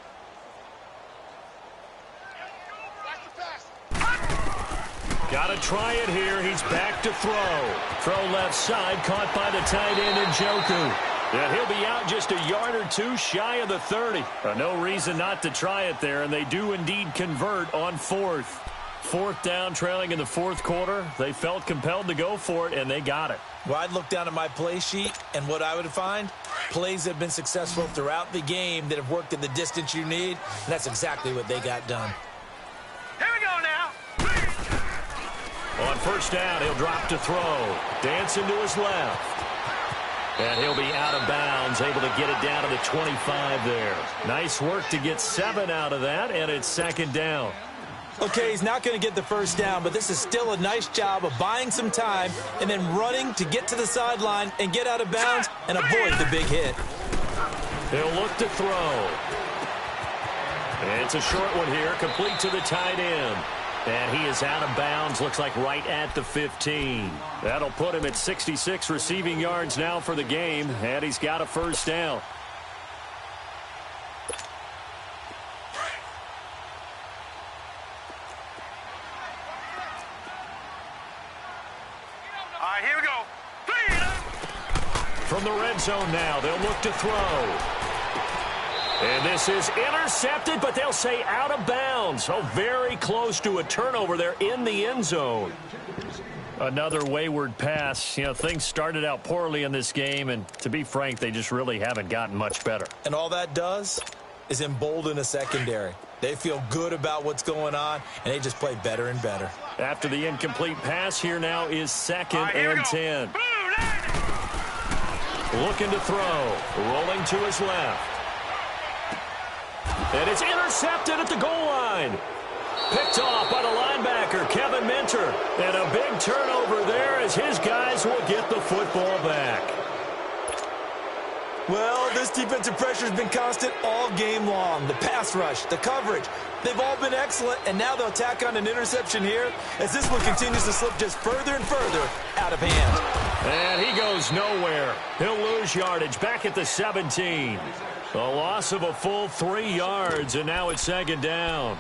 Got to try it here. He's back to throw. Throw left side, caught by the tight end Njoku. And he'll be out just a yard or two shy of the 30. No reason not to try it there, and they do indeed convert on 4th. 4th down, trailing in the 4th quarter. They felt compelled to go for it, and they got it. Well, I'd look down at my play sheet, and what I would find, plays that have been successful throughout the game that have worked at the distance you need, and that's exactly what they got done. Here we go now. On 1st down, he'll drop to throw. Dancing to his left. And he'll be out of bounds, able to get it down to the 25 there. Nice work to get 7 out of that, and it's 2nd down. Okay, he's not going to get the 1st down, but this is still a nice job of buying some time and then running to get to the sideline and get out of bounds and avoid the big hit. He'll look to throw. And it's a short one here, complete to the tight end. And he is out of bounds, looks like right at the 15. That'll put him at 66 receiving yards now for the game, and he's got a 1st down. All right, here we go. From the red zone now, they'll look to throw. And this is intercepted, but they'll say out of bounds. Oh, very close to a turnover there in the end zone. Another wayward pass. You know, things started out poorly in this game, and to be frank, they just really haven't gotten much better. And all that does is embolden a secondary. They feel good about what's going on, and they just play better and better. After the incomplete pass, here now is 2nd and 10. Looking to throw. Rolling to his left. And it's intercepted at the goal line. Picked off by the linebacker, Kevin Minter. And a big turnover there as his guys will get the football back. Well, this defensive pressure has been constant all game long. The pass rush, the coverage, they've all been excellent, and now they'll tack on an interception here as this one continues to slip just further and further out of hand. And he goes nowhere. He'll lose yardage back at the 17. A loss of a full 3 yards, and now it's 2nd down.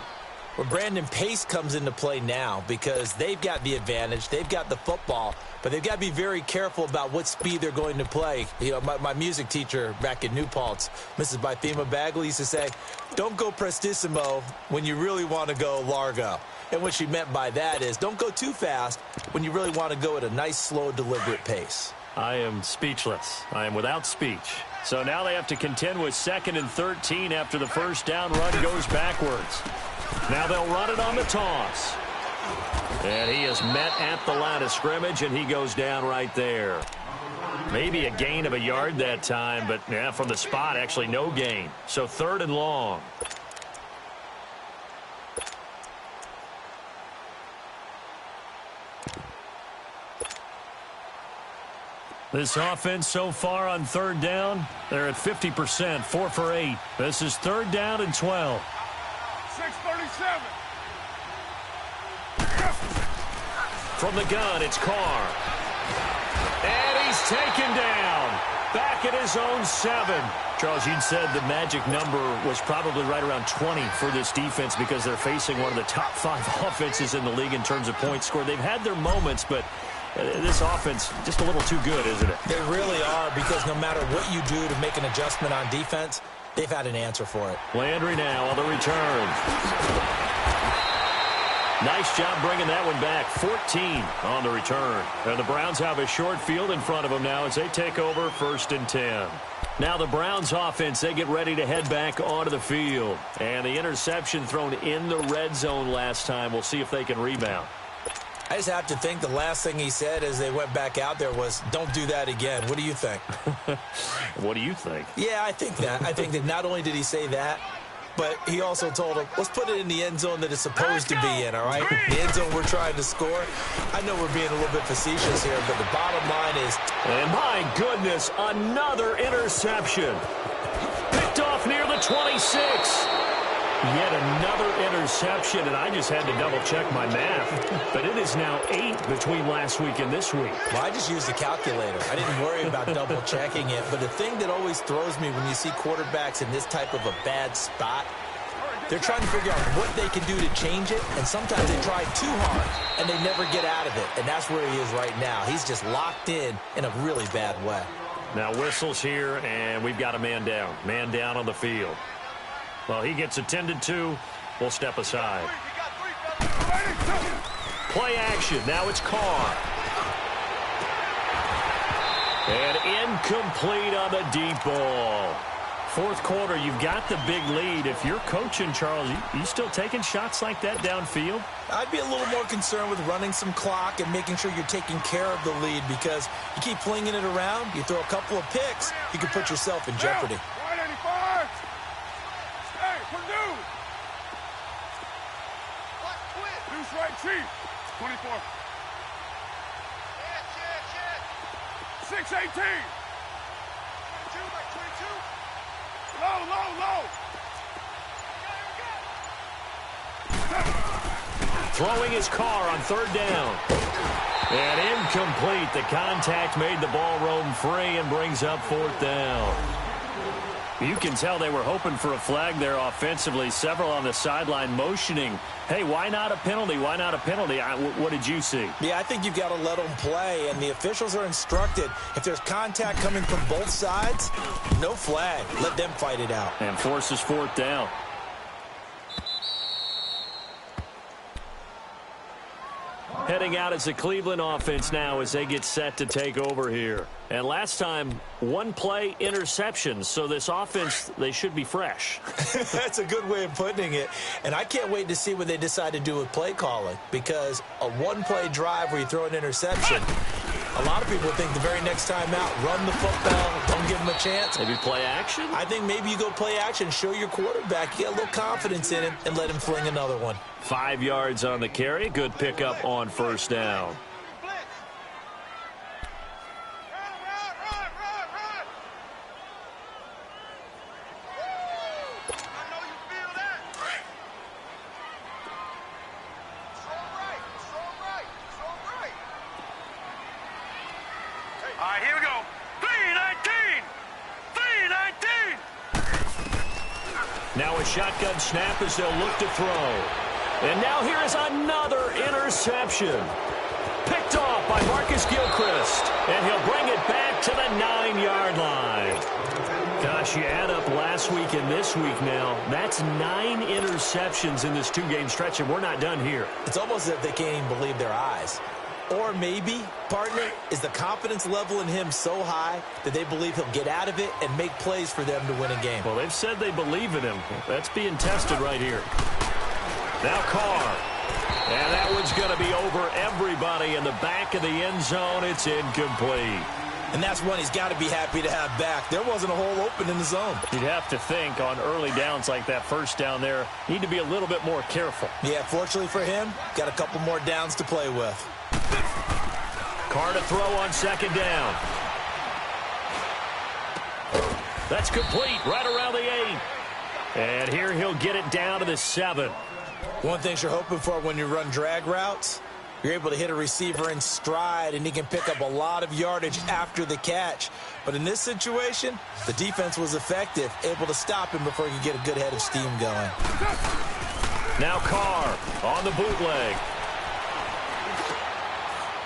Well, Brandon, pace comes into play now because they've got the advantage. They've got the football, but they've got to be very careful about what speed they're going to play. You know, my music teacher back in New Paltz, Mrs. Bythema Bagley, used to say, don't go prestissimo when you really want to go largo. And what she meant by that is don't go too fast when you really want to go at a nice, slow, deliberate pace. I am speechless. I am without speech. So now they have to contend with 2nd and 13 after the 1st down run goes backwards. Now they'll run it on the toss. And he is met at the line of scrimmage, and he goes down right there. Maybe a gain of a yard that time, but yeah, from the spot, actually no gain. So 3rd and long. This offense so far on 3rd down, they're at 50%, 4 for 8. This is 3rd down and 12. 6:37. From the gun, it's Carr. And he's taken down. Back at his own 7. Charles, you'd said the magic number was probably right around 20 for this defense because they're facing one of the top 5 offenses in the league in terms of points scored. They've had their moments, but this offense just a little too good, isn't it? They really are, because no matter what you do to make an adjustment on defense, they've had an answer for it. Landry now on the return. Nice job bringing that one back. 14 on the return. And the Browns have a short field in front of them now as they take over 1st and 10. Now the Browns offense, they get ready to head back onto the field. And the interception thrown in the red zone last time. We'll see if they can rebound. I just have to think the last thing he said as they went back out there was, don't do that again. What do you think? What do you think? Yeah, I think that. I think that not only did he say that, but he also told him, let's put it in the end zone that it's supposed to be in, all right? The end zone we're trying to score. I know we're being a little bit facetious here, but the bottom line is... And my goodness, another interception. Picked off near the 26. Yet another interception, and I just had to double-check my math. But it is now 8 between last week and this week. Well, I just used the calculator. I didn't worry about double-checking it. But the thing that always throws me when you see quarterbacks in this type of a bad spot, they're trying to figure out what they can do to change it, and sometimes they try too hard, and they never get out of it. And that's where he is right now. He's just locked in a really bad way. Now whistles here, and we've got a man down. Man down on the field. Well, he gets attended to. We'll step aside. Play action. Now it's Carr. And incomplete on the deep ball. 4th quarter, you've got the big lead. If you're coaching, Charles, you still taking shots like that downfield? I'd be a little more concerned with running some clock and making sure you're taking care of the lead, because you keep flinging it around, you throw a couple of picks, you can put yourself in jeopardy. Chief, 24. 618. 22 by 22. Low. Throwing his car on 3rd down. And incomplete. The contact made the ball roam free and brings up 4th down. You can tell they were hoping for a flag there offensively. Several on the sideline motioning, hey, why not a penalty? Why not a penalty? What did you see? Yeah, I think you've got to let them play, and the officials are instructed. If there's contact coming from both sides, no flag. Let them fight it out. And forces 4th down. Heading out as the Cleveland offense now as they get set to take over here. And last time, 1 play interception. So this offense, they should be fresh. That's a good way of putting it. And I can't wait to see what they decide to do with play calling, because a 1-play drive where you throw an interception, a lot of people think the very next time out, run the football, don't give them a chance. Maybe play action? I think maybe you go play action, show your quarterback, you get a little confidence in him, and let him fling another one. 5 yards on the carry. Good pickup on 1st down. All right, here we go. 319. 319. Now a shotgun snap as they'll look to throw. And now here is another interception. Picked off by Marcus Gilchrist. And he'll bring it back to the 9-yard line. Gosh, you add up last week and this week now. That's 9 interceptions in this 2-game stretch, and we're not done here. It's almost as if they can't even believe their eyes. Or maybe, partner, is the confidence level in him so high that they believe he'll get out of it and make plays for them to win a game. Well, they've said they believe in him. That's being tested right here. Now Carr. And that one's going to be over everybody in the back of the end zone. It's incomplete. And that's one he's got to be happy to have back. There wasn't a hole open in the zone. You'd have to think on early downs like that 1st down there, need to be a little bit more careful. Yeah, fortunately for him, got a couple more downs to play with. Carr to throw on 2nd down. That's complete right around the 8. And here he'll get it down to the 7. One thing you're hoping for when you run drag routes, you're able to hit a receiver in stride, and he can pick up a lot of yardage after the catch. But in this situation, the defense was effective, able to stop him before he could get a good head of steam going. Now Carr on the bootleg.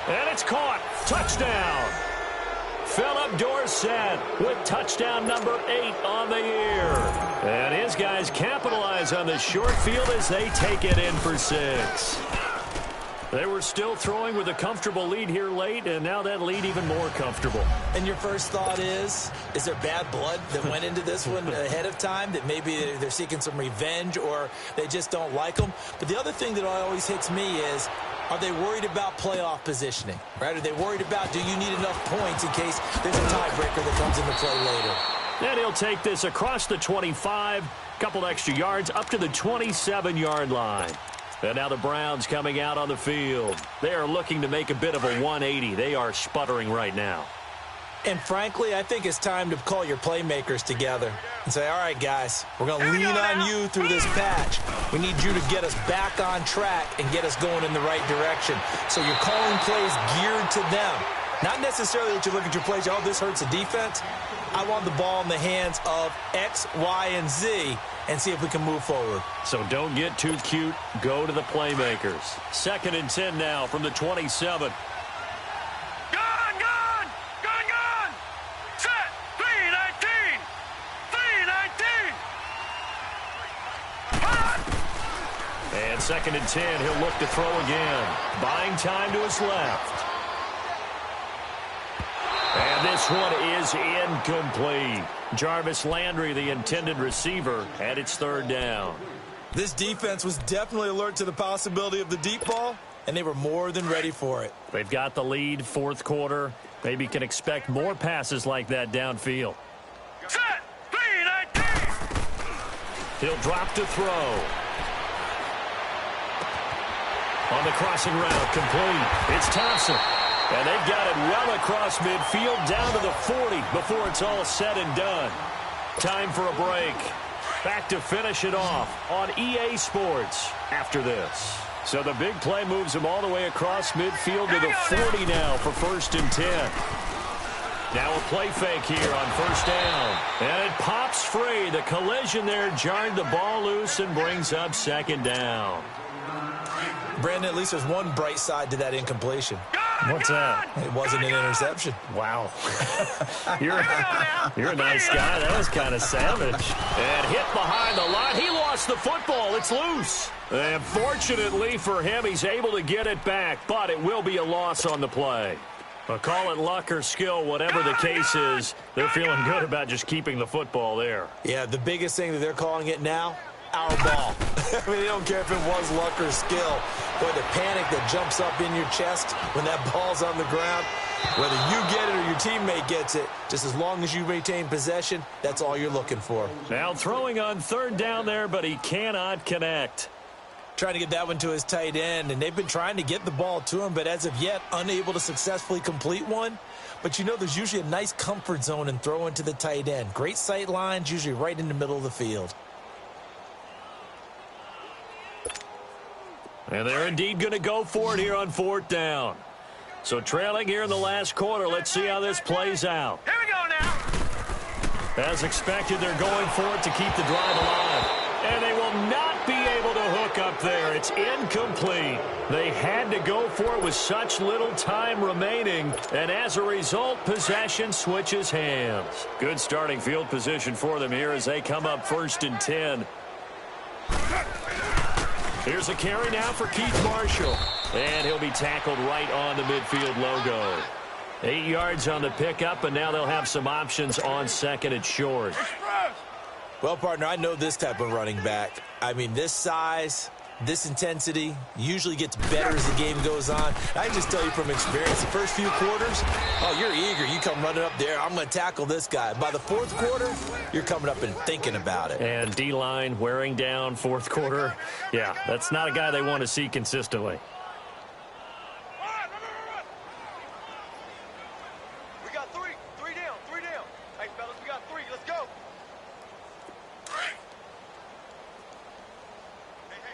And it's caught. Touchdown. Philip Dorsett with touchdown number 8 on the year. And his guys capitalize on the short field as they take it in for 6. They were still throwing with a comfortable lead here late, and now that lead even more comfortable. And your first thought is there bad blood that went into this one ahead of time, that maybe they're seeking some revenge or they just don't like them? But the other thing that always hits me is, are they worried about playoff positioning? Right? Are they worried about, do you need enough points in case there's a tiebreaker that comes into play later? And he'll take this across the 25, couple extra yards up to the 27-yard line. And now the Browns coming out on the field. They are looking to make a bit of a 180. They are sputtering right now. And frankly, I think it's time to call your playmakers together and say, all right, guys, we're going to lean on you through this patch. We need you to get us back on track and get us going in the right direction. So you're calling plays geared to them. Not necessarily that you look at your plays, oh, this hurts the defense. I want the ball in the hands of X, Y, and Z and see if we can move forward. So don't get too cute. Go to the playmakers. 2nd and 10 now from the 27. Set. 3-19. 3-19. And 2nd and 10, he'll look to throw again. Buying time to his left. And this one is incomplete. Jarvis Landry, the intended receiver, and it's 3rd down. This defense was definitely alert to the possibility of the deep ball, and they were more than ready for it. They've got the lead, 4th quarter. Maybe can expect more passes like that downfield. Set. 3-19. He'll drop to throw. On the crossing route, complete. It's Thompson. And they've got it well across midfield down to the 40 before it's all said and done. Time for a break. Back to finish it off on EA Sports after this. So the big play moves them all the way across midfield to the 40 now for 1st and 10. Now a play fake here on 1st down. And it pops free. The collision there jarred the ball loose and brings up 2nd down. Brandon, at least there's one bright side to that incompletion. What's that? It wasn't an interception. Wow. You're a nice guy. That was kind of savage. And hit behind the line. He lost the football. It's loose. And fortunately for him, he's able to get it back, but it will be a loss on the play. But call it luck or skill, whatever the case is, they're feeling good about just keeping the football there. Yeah, the biggest thing that they're calling it now, our ball. I mean, they don't care if it was luck or skill. Boy, the panic that jumps up in your chest when that ball's on the ground, whether you get it or your teammate gets it, just as long as you retain possession, that's all you're looking for. Now throwing on 3rd down there, but he cannot connect. Trying to get that one to his tight end, and they've been trying to get the ball to him, but as of yet, unable to successfully complete one. But you know, there's usually a nice comfort zone in throwing to the tight end. Great sight lines, usually right in the middle of the field. And they're indeed going to go for it here on 4th down. So trailing here in the last quarter, let's see how this plays out. Here we go now. As expected, they're going for it to keep the drive alive. And they will not be able to hook up there. It's incomplete. They had to go for it with such little time remaining. And as a result, possession switches hands. Good starting field position for them here as they come up 1st and 10. Here's a carry now for Keith Marshall. And he'll be tackled right on the midfield logo. 8 yards on the pickup, and now they'll have some options on 2nd and short. Well, partner, I know this type of running back. I mean, this size, this intensity usually gets better as the game goes on. I can just tell you from experience, the first few quarters, oh, you're eager. You come running up there, I'm going to tackle this guy. By the 4th quarter, you're coming up and thinking about it. And D-line wearing down 4th quarter. Yeah, that's not a guy they want to see consistently. We got 3. 3 down. 3 down. Hey, fellas, we got 3. Let's go. Hey,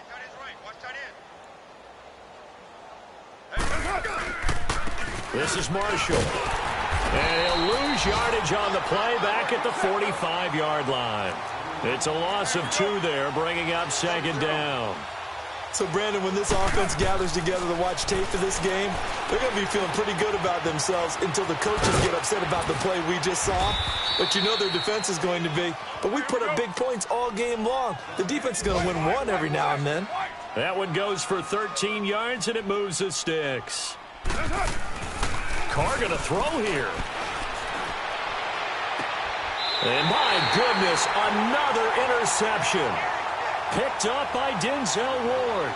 tight end's right. Watch tight end. This is Marshall. And he'll lose yardage on the play back at the 45-yard line. It's a loss of 2 there, bringing up 2nd down. So, Brandon, when this offense gathers together to watch tape of this game, they're going to be feeling pretty good about themselves until the coaches get upset about the play we just saw. But you know their defense is going to be. But we put up big points all game long. The defense is going to win one every now and then. That one goes for 13 yards, and it moves the sticks. Carr going to throw here. And my goodness, another interception. Picked up by Denzel Ward.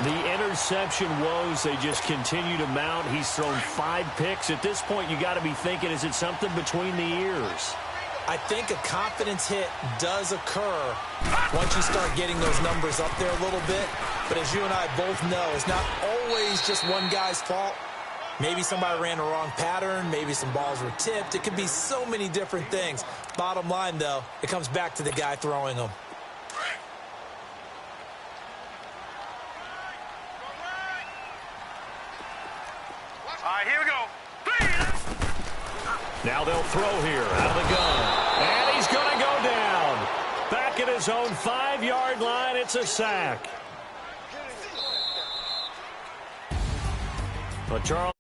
The interception woes, they just continue to mount. He's thrown 5 picks. At this point, you got to be thinking, is it something between the ears? I think a confidence hit does occur once you start getting those numbers up there a little bit. But as you and I both know, it's not always just one guy's fault. Maybe somebody ran the wrong pattern. Maybe some balls were tipped. It could be so many different things. Bottom line, though, it comes back to the guy throwing them. All right, here we go. Now they'll throw here out of the gun. And he's going to go down. Back at his own 5-yard line. It's a sack. But Charles.